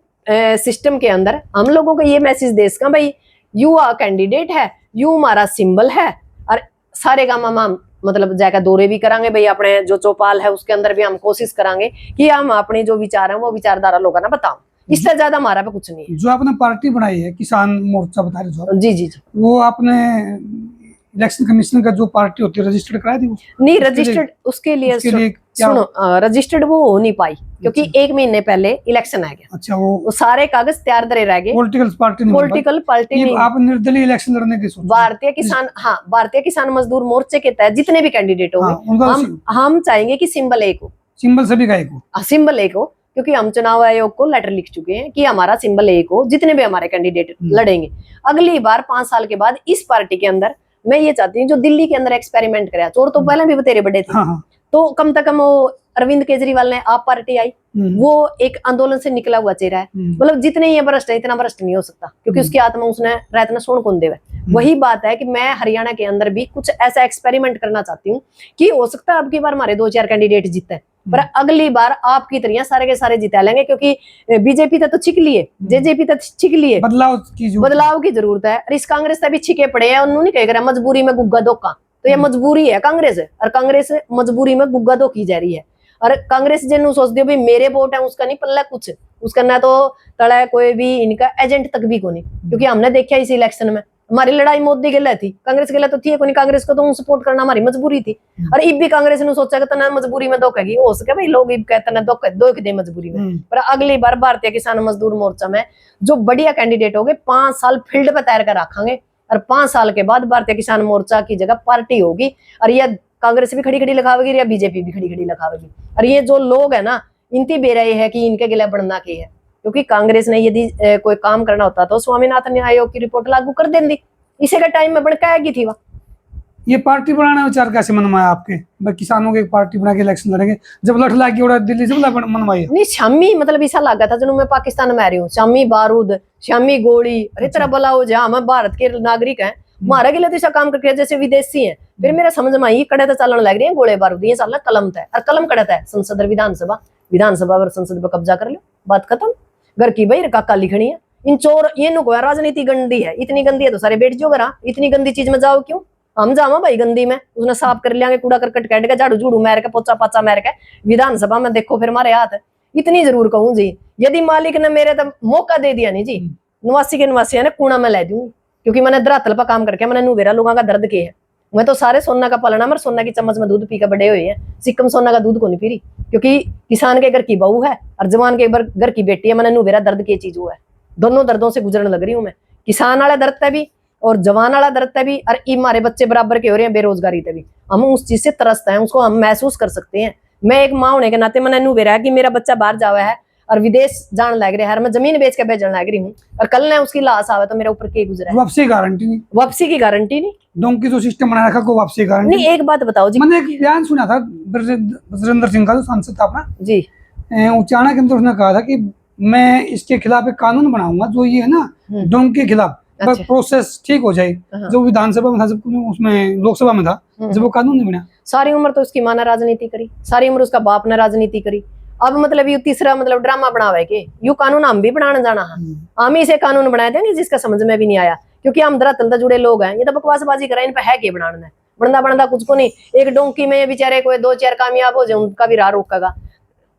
S2: सिस्टम के अंदर हम लोगों को ये मैसेज दे सका भाई, यू आ कैंडिडेट है, यू हमारा सिंबल है, और सारे काम हम मतलब जाकर दौरे भी करांगे भाई, अपने जो चौपाल है उसके अंदर भी हम कोशिश करांगे कि हम अपनी जो विचार है वो विचारधारा लोगों ना बताओ। इससे ज्यादा हमारा पे कुछ नहीं है।
S1: जो आपने पार्टी बनाई है किसान मोर्चा बता रहे जो आप,
S2: जी जी जी।
S1: वो आपने इलेक्शन कमीशन का जो पार्टी होती है रजिस्टर्ड कराई थी वो?
S2: नहीं रजिस्टर्ड उसके लिए
S1: क्या?
S2: सुनो, रजिस्टर्ड वो हो नहीं पाई क्योंकि 1 महीने पहले इलेक्शन आ गया।
S1: अच्छा,
S2: वो सारे कागज तैयार धरे रह गए।
S1: पॉलिटिकल पार्टी नहीं बन पाई।
S2: पॉलिटिकल पार्टी नहीं।
S1: आप निर्दलीय इलेक्शन लड़ने की सोच रहे हैं?
S2: भारतीय किसान, हाँ, भारतीय किसान मजदूर मोर्चे के तहत जितने भी कैंडिडेट होंगे,
S1: हाँ, उनका
S2: हम चाहेंगे कि सिंबल एक हो।
S1: सिंबल सभी का एक हो।
S2: सिंबल एक हो, क्योंकि हम चुनाव आयोग को लेटर लिख चुके हैं कि हमारा सिंबल एक हो, जितने भी हमारे कैंडिडेट लड़ेंगे। अगली बार 5 साल के बाद इस पार्टी के अंदर मैं ये चाहती हूँ जो दिल्ली के अंदर एक्सपेरिमेंट कराया, चोर तो पहले भी तेरे बड़े थे।
S1: हाँ।
S2: तो कम से कम वो अरविंद केजरीवाल ने आप पार्टी आई, वो एक आंदोलन से निकला हुआ चेहरा है। मतलब जितने ये भ्रष्ट है इतना भ्रष्ट नहीं हो सकता, क्योंकि उसकी आत्मा उसने रायतना सोन कौन देवे। वही बात है कि मैं हरियाणा के अंदर भी कुछ ऐसा एक्सपेरिमेंट करना चाहती हूँ कि हो सकता है अब की बार हमारे 2-4 कैंडिडेट जीते, पर अगली बार आपकी तरह सारे के सारे जिता लेंगे, क्योंकि बीजेपी तो छिक लिए, जेजेपी तो छिक लिए, बदलाव की जरूरत है। और इस कांग्रेस से भी छिके पड़े हैं, उन्होंने कह कर मजबूरी में गुग्गा धोखा, तो ये मजबूरी है कांग्रेस है, और कांग्रेस मजबूरी में गुग्गा धोखी जा रही है। और कांग्रेस जिन सोच दियो भाई मेरे वोट है, उसका नहीं पल्ला कुछ, उसका ना तो तड़ा कोई भी इनका एजेंट तक भी को नहीं, क्योंकि हमने देखा इस इलेक्शन में हमारी लड़ाई मोदी के लिए थी, कांग्रेस के लिए तो थी कोई, कांग्रेस को तो सपोर्ट करना हमारी मजबूरी थी। और इब भी कांग्रेस ने सोचा कि तना मजबूरी में धोखेगी, हो सके भाई लोग इब कहते ना धोखे दे मजबूरी में। पर अगली बार भारतीय किसान मजदूर मोर्चा में जो बढ़िया कैंडिडेट हो गए 5 साल फील्ड पे तैयार कर रखेंगे, और 5 साल के बाद भारतीय किसान मोर्चा की जगह पार्टी होगी, और यह कांग्रेस भी खड़ी खड़ी लगावेगी या बीजेपी भी खड़ी खड़ी लगावेगी। और ये जो लोग है ना, इनकी बेराई है कि इनके गिला बढ़ना के है, क्योंकि कांग्रेस ने यदि कोई काम करना होता तो स्वामीनाथन आयोग की रिपोर्ट लागू कर देंगी, इसे का टाइम में बढ़काएगी थी।
S1: ये पार्टी बनाने विचार कैसे मनवाया आपके? किसानों की पार्टी बना के इलेक्शन लड़ेंगे, जब लठ लागी उड़ा दिल्ली से मनवाई?
S2: नहीं, शामी मतलब ऐसा लगा था जब मैं पाकिस्तान में आ रही हूँ, शामी बारूद, शामी गोली, अरे तरह बोला हो जहाँ हम भारत के नागरिक हैं, हमारा के लिए तो ऐसा काम करके जैसे विदेशी हैं। फिर मेरा समझ में आई कड़े तो चलन लग रही है गोले बारूद, ये साल कलम था, और कलम कड़ता है संसद और विधानसभा और संसद पे कब्जा कर लो, बात खत्म। घर की भाई काका लिखनी है इन चोर, ये नुको है राजनीति गंदी है, इतनी गंदी है तो सारे बैठ जाओ घर, इतनी गंदी चीज में जाओ क्यों? हम जाओ भाई गंदी में, उसने साफ कर लिया, कूड़ा करकट काट के, झाड़ू झूड़ू मार के, पोचा पाचा मार के, विधानसभा में देखो फिर हमारे हाथ है। इतनी जरूर कहूँ जी, यदि मालिक ने मेरे तो मौका दे दिया नहीं जी, नवासी के नवासी ने कूड़ा में ला दूंगी, क्योंकि मैंने धरातल पर काम करके मैंने नुवेरा लोगों का दर्द किया है। मैं तो सारे सोना का पालना, मेरे सोना की चम्मच में दूध पी के बड़े हुए हैं, सिक्कम सोना का दूध को नहीं पी रही, क्योंकि किसान के घर की बहू है और जवान के घर की बेटी है। मैंने नुवेरा दर्द की चीज हुआ है, दोनों दर्दों से गुजरने लग रही हूँ मैं, किसान वाला दर्द है भी और जवान वाला दर्द है भी, और हमारे बच्चे बराबर के हो रहे हैं बेरोजगारी से भी, हम उस चीज से तरसते हैं, उसको हम महसूस कर सकते हैं। मैं एक माँ होने के नाते मैंने नुवेरा है कि मेरा बच्चा बाहर जावा है और विदेश जान लग रहा है, मैं जमीन बेच के भेजने लग रही हूँ, और कल ने उसकी लाश आवे तो मेरे ऊपर के गुजरा है।
S1: वापसी गारंटी नहीं,
S2: वापसी की गारंटी नहीं,
S1: डोंकी जो सिस्टम बना रखा को वापसी गारंटी
S2: नहीं। एक बात बताओ जी,
S1: मैंने एक बयान सुना था बजरेंद्र सिंह का, जो सांसद था अपना
S2: जी,
S1: उचाना के अंदर, उसने कहा था कि मैं इसके खिलाफ एक कानून बनाऊंगा जो ये है ना डोंकी के खिलाफ,
S2: अच्छा।
S1: प्रोसेस ठीक हो जाए। जो विधानसभा में था, जब उसमें लोकसभा में था, जब वो कानून नहीं बना, सारी
S2: उम्र तो उसकी माँ ने राजनीति करी, सारी उम्र उसका बाप ने राजनीति करी, अब मतलब यू तीसरा मतलब ड्रामा बनावे के यू कानून हम भी बनाने जाना है, हम ही से कानून बनाए देंगे जिसका समझ में भी नहीं आया, क्योंकि हम धरातल से जुड़े लोग हैं। ये तो बकवासबाजी करें, इन पे है के बनाना, बनता कुछ को नहीं। एक डोंकी में बेचारे कोई 2-4 कामयाब हो जाए, उनका भी राह रोकेगा।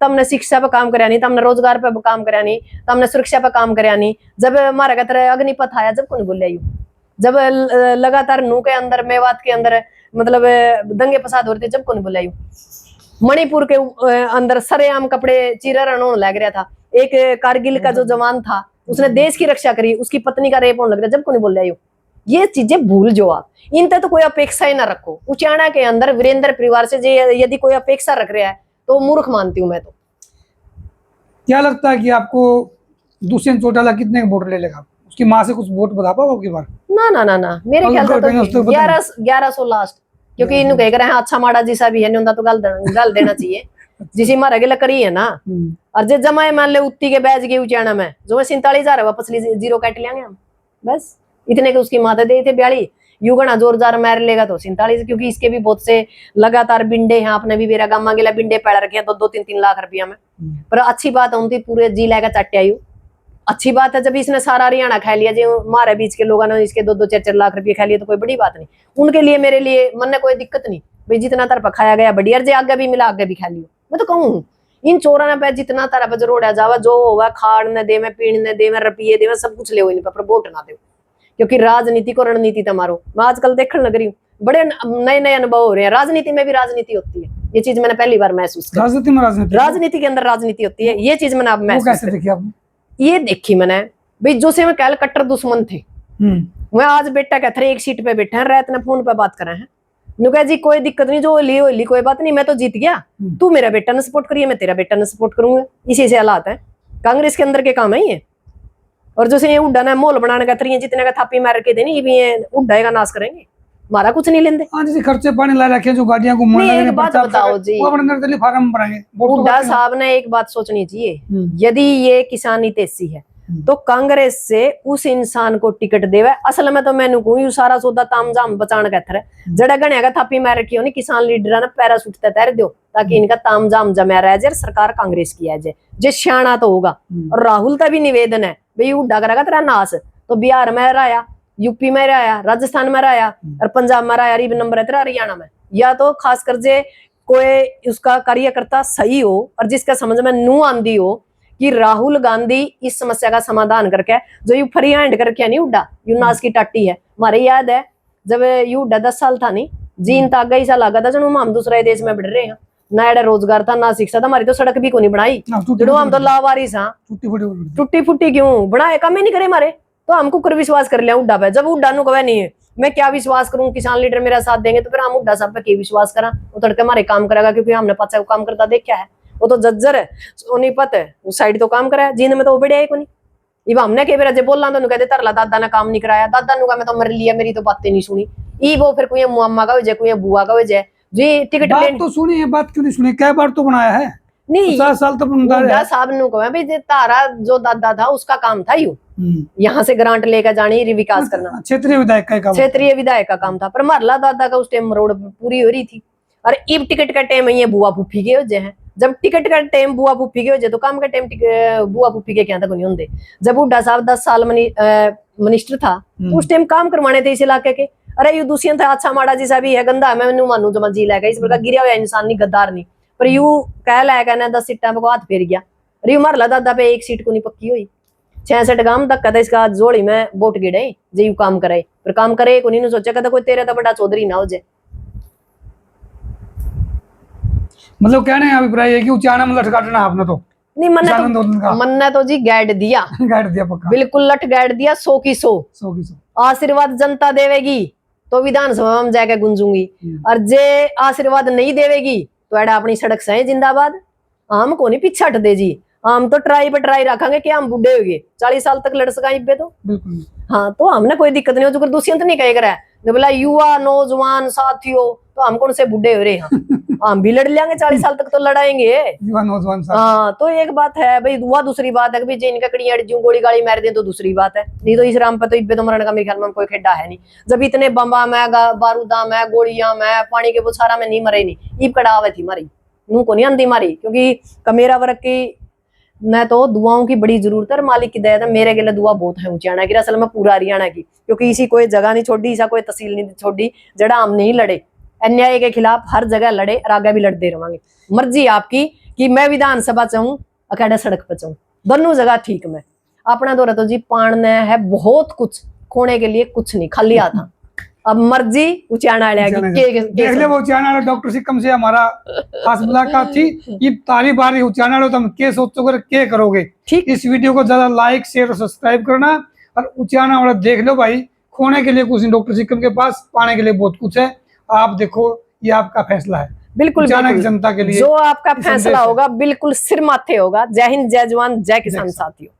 S2: तमने शिक्षा पे काम कराया नहीं, तमने रोजगार पे काम कराया नहीं, तमने सुरक्षा पे काम कराया नहीं। जब हमारा कहते अग्निपथ आया, जब कौन बोले यू, जब लगातार नू के अंदर, मेवात के अंदर मतलब दंगे फसाद हो रहे थे, जब कौन बोले यू। मणिपुर के अंदर सरेआम कपड़े चीरा होने लग रहा था। एक कारगिल का जो जवान था, उसने देश की रक्षा करी, उसकी पत्नी का रेप होने लग रहा, जब कौन बोल रहा। ये चीजें भूल जो आप, इन तक तो कोई अपेक्षा ही ना रखो। उचाना के अंदर वीरेंद्र परिवार से यदि कोई अपेक्षा रख रहा है तो मूर्ख मानती हूं मैं। तो
S1: क्या लगता है कि आपको दुष्यंत चौटाला कितने वोट ले लेगा? उसकी माँ से कुछ वोट बता पाओ आपकी बार?
S2: ना मेरे ख्याल से तो 1100 लास्ट, क्योंकि इन्हों कह रहे हैं अच्छा माड़ा जिसा भी है तो गाल देना चाहिए जिसे मारा गया करी है ना। और जो जमाए मान ले उत्ती के बैच गए उचाना में, जो 47,000 है पसली 0 काट लेंगे हम, बस इतने के उसकी माता दे थे 42 युगना जोरदार मार लेगा तो 47, क्योंकि इसके भी बहुत से लगातार बिंडे हैं। आपने भी मेरा गामा गेला बिंडे पैड़ रखे हैं 2-3 लाख रुपया में। पर अच्छी बात है उनकी पूरे जिला का चट्टियायु, अच्छी बात है। जब इसने सारा हरियाणा खा लिया, जो हमारे बीच के लोगों ने इसके 2-4 लाख रुपये खा लिए, तो कोई बड़ी बात नहीं उनके लिए, मेरे लिए मन में कोई दिक्कत नहीं। भाई जितना तरफ खाया गया बढ़िया, जे आगे भी मिला आगे भी खा लियो। मैं तो कहूँ इन चोरा पे जितना तरफ जरोड़ा जावा, जो होगा खाड़ न दे में, पीण न दे में, रुपये दे में, सब कुछ ले इन पर वोट ना दे, क्योंकि राजनीति को रणनीति तमारो। मैं आजकल देखने लग रही हूँ, बड़े नए नए अनुभव हो रहे हैं। राजनीति में भी राजनीति होती है, ये चीज मैंने पहली बार महसूस की।
S1: राजनीति में
S2: राजनीति के अंदर राजनीति होती है, ये चीज मैंने अब महसूस
S1: देखी।
S2: ये देखी मैंने भाई, जो से मैं कल कट्टर दुश्मन थे, मैं आज बेटा कहते एक सीट पे बैठे हैं, रात ने फोन पे बात कर रहे हैं, नुका जी कोई दिक्कत नहीं, जो ली कोई बात नहीं, मैं तो जीत गया, तू मेरा बेटा ने सपोर्ट करिए, मैं तेरा बेटा ने सपोर्ट करूंगा। इसी से हालात है कांग्रेस के अंदर के काम है ये। और जो से ये उड्डा ने मोल बनाने का तरीके, जितने का थापी मार के देनी, ये भी उड्डा का नाश करेंगे, हमारा कुछ नहीं लेंगे।
S1: हाँ जी, खर्चे पानी ला रखे जो गाड़ियां घूमने लगे,
S2: एक बात बताओ जी,
S1: फार्म भराएंगे।
S2: उड्डा साहब ने एक बात सोचनी चाहिए, यदि ये किसान नीति ऐसी है तो कांग्रेस से उस इंसान को टिकट देवे। असल में तो मैंने कहूँ सारा सौदा तामझाम बचाने का थर जड़ा गणिया का थापी मार रखी हो, किसान लीडर ने पैरासूट तैर दो ताकि इनका तामझाम जमा रह जाए, सरकार कांग्रेस की है जे सियाणा तो होगा। और राहुल का भी निवेदन है भाई उड्डा करेगा तेरा नाश, तो बिहार में रहा, यूपी में रहा, राजस्थान में रहा और पंजाब में रहा, नंबर है तेरा हरियाणा में। या तो खासकर जे कोई उसका कार्यकर्ता सही हो और जिसका समझ में नू आंदी हो कि राहुल गांधी इस समस्या का समाधान करके, जो यू फ्री हैंड करके नहीं उड्डा, यू नाश की टाटी है। हमारे याद है जब यू उड्डा 10 साल था नहीं, जीन तागा ऐसा लगा था जनो हम दूसरे देश में बढ़ रहे हैं, ना एडा रोजगार था ना शिक्षा था, हमारी तो सड़क भी को नहीं बनाई, जो हम तो लावारिस हाँ, टूटी फुटी क्यों बनाए, काम ही नहीं करे हमारे, तो हमको कर विश्वास कर लिया उड्डा पे। जब उड्डा नु कहे नहीं है, मैं क्या विश्वास करूं, किसान लीडर मेरा साथ देंगे, तो फिर हम उड्डा साहब पे क्या विश्वास करा, वो तड़के हमारे काम करेगा, क्योंकि हमने पचा काम करता देखा है, वो तो जज्जर है, सोनीपत है, उस साइड तो काम करा है, जींद में तो वो बढ़िया है को नहीं। इब हमने कई बार बोल रहा तो कहते तरला दादा ने काम नहीं कराया, दादा नु का मैं तो मर लिया, मेरी तो बातें नहीं सुनी। ई वो फिर कोई मुअम्मा का हो जाए, कोई बुआ का हो जाए जी, टिकट
S1: बात तो सुनी है, बात क्यों नहीं सुनी, क्या बार तो बनाया है
S2: नहीं,
S1: 50 साल तो
S2: उड्डा साहब नु कहा भाई तारा जो दादा था उसका काम था यू यहाँ से ग्रांट लेकर जानी, विकास करना,
S1: क्षेत्रीय विधायक
S2: का काम था। पर मरला दादा का उस टाइम रोड पूरी हो रही थी, और इब टिकट का टाइम ये बुआ फूफी के हो जाए, जब टिकट का टाइम बुआ फूफी के हो जाए तो काम का टाइम बुआ फूफी के क्या तक नहीं होंगे। जब उड्डा साहब 10 साल मिनिस्टर था तो उस टाइम काम करवाने थे इस इलाके के। अरे यू दूसरी था अच्छा माड़ा जैसा भी है, गंदा मैं मानू जो जी लाएगा, इस प्रकार गिरा हुआ इंसान नहीं, गद्दार नहीं, पर यू कह लाएगा ना 10 सीटा पे हाथ फेर गया। अरे यू मरला दादा पे 1 सीट को नहीं पक्की हुई, 66 गांव तक कहता इसका जोड़ी में वोट गिरे जे यू काम करे, पर काम करे को नहीं सोचा कहता कोई तेरे तो बड़ा चौधरी ना हो जाए।
S1: मतलब कहने का अभिप्राय है कि उचाना में लट काटना आपने तो
S2: नहीं, मन्ने तो जी गाइड दिया
S1: पक्का,
S2: बिल्कुल लट गाइड दिया, 100 की 100 आशीर्वाद जनता देवेगी तो विधानसभा में जाके गुंजूंगी, और जे आशीर्वाद नहीं देवेगी तो एडा अपनी सड़क से जिंदाबाद। हम को नहीं पीछे हट दे जी, हम तो ट्राई पे ट्राई रखेंगे कि हम बुढ़े हो गए 40 साल तक लड़ सका इब्बे तो हाँ, तो हमने कोई दिक्कत नहीं हो, जो दुष्यंत नहीं कह रहा है बोला युवा नौजवान साथियों, तो हम कौन से बुढ़े हो रहे हैं, हम भी लड़ लेंगे 40 साल तक तो लड़ाएंगे युवा नौजवान। हाँ, तो एक बात है भाई, हुआ दूसरी बात है कि इनका कड़ी अड़जू गोली गाड़ी मार दे तो दूसरी बात है, नहीं तो इस राम पे तो इब्बे तो मरण का मेरे ख्याल में कोई खेडा है नहीं। जब इतने बम्बा में बारूदा में गोलियां में पानी के बुछारा में नहीं मरे नहीं, ईब कड़ावे थी मारी नू को नहीं आंधी मारी, क्योंकि कमेरा वर्ग की न तो दुआओं की बड़ी जरूरत है, और मालिक की दया है मेरे के लिए दुआ बहुत है उचाना की, असल में पूरा हरियाणा की, क्योंकि इसी कोई जगह नहीं छोड़ी, ऐसा कोई तहसील नहीं छोड़ी जड़ा हम नहीं लड़े, अन्याय के खिलाफ हर जगह लड़े और आगे भी लड़ते रहेंगे। मर्जी आपकी कि मैं विधानसभा चाहूँ अकेडा सड़क पर चाहूँ, दोनों जगह ठीक में अपना दौरा तो जी पाने है बहुत कुछ, खोने के लिए कुछ नहीं, खाली आता। अब मर्जी उचाना
S1: डॉक्टर सिक्कम से हमारा खास मुलाकात थी, ये तारी बारी उचाना तो हम के सोचो कर के करोगे। ठीक, इस वीडियो को ज्यादा लाइक शेयर और सब्सक्राइब करना, और उचाना वाला देख लो भाई, खोने के लिए कुछ नहीं, डॉक्टर सिक्कम के पास पाने के लिए बहुत कुछ है। आप देखो, ये आपका फैसला है,
S2: बिल्कुल
S1: जनता के लिए
S2: जो आपका फैसला होगा बिल्कुल सिर माथे होगा। जय हिंद, जय जवान, जय किसान साथियों।